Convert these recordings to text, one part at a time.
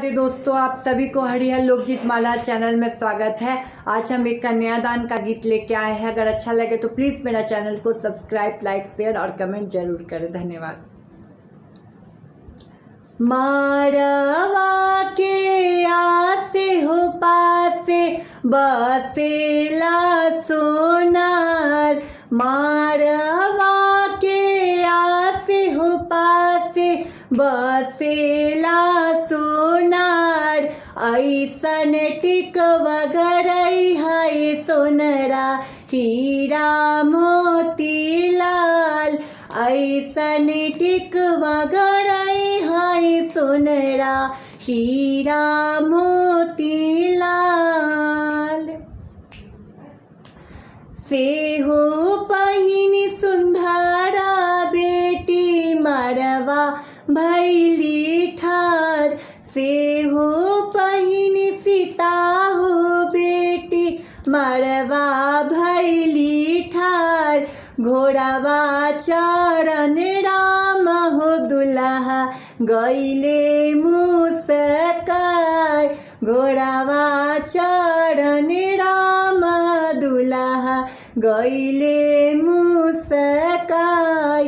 राधे दोस्तों, आप सभी को हरिहर लोकगीत माला चैनल में स्वागत है। आज हम एक कन्यादान का गीत लेके आए हैं। अगर अच्छा लगे तो प्लीज़ मेरा चैनल को सब्सक्राइब, लाइक, शेयर और कमेंट जरूर करें। धन्यवाद। मारवा के आसे हो पासे बसेला सोनार, मारवा के आसे हो पासे बसेला सोनार, ऐसन टिकवा गरई है सोनरा हीरा मोती लाल, ऐसन टिकवा गरई है सोनरा हीरा मोती लाल। से हो पहिनी सुंदरा बेटी मरवा भैली ठार, से हो पहिनी सीता हो बेटी मरवा भैली ठार, घोड़ावा चरण राम हो दुल्हा गईले मुस्काय, घोड़ावा चरण राम दुल्हा गईले मुस्काय।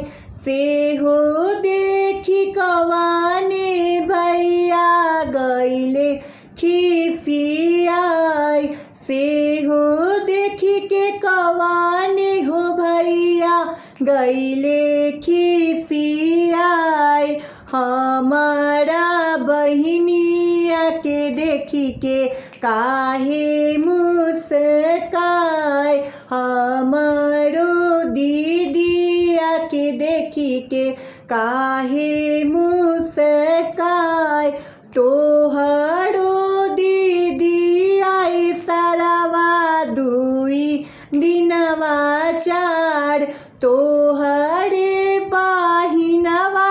से हो देखी कवाने भैया गईले खिसियाय, से हो देखी के कवाने हो भैया गईले खिसियाय। हमारा बहिनिया के देखी के काहे मुस्काय, हमारो दीदिया के देखी के काहे मुस्काय। तोहरो दीदी आई सरवा दुई दिनवा चार, तोहरे बहिनवा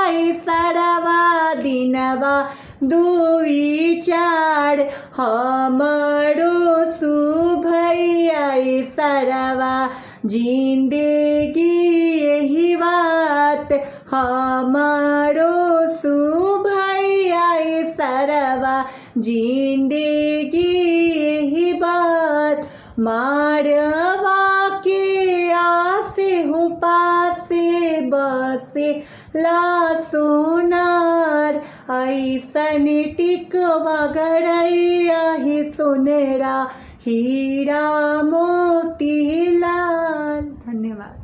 सरवा दिनवा दुई चार, हमारो सुभैया सरवा जिंदगी यही बात, हमारो सुभैया सरवा जिंदगी यही बात। मारवा के आसे हो पासे बसे ला सोनार, ऐसन टिकवा गरैया ही सोनेरा हीरा मोती लाल। धन्यवाद।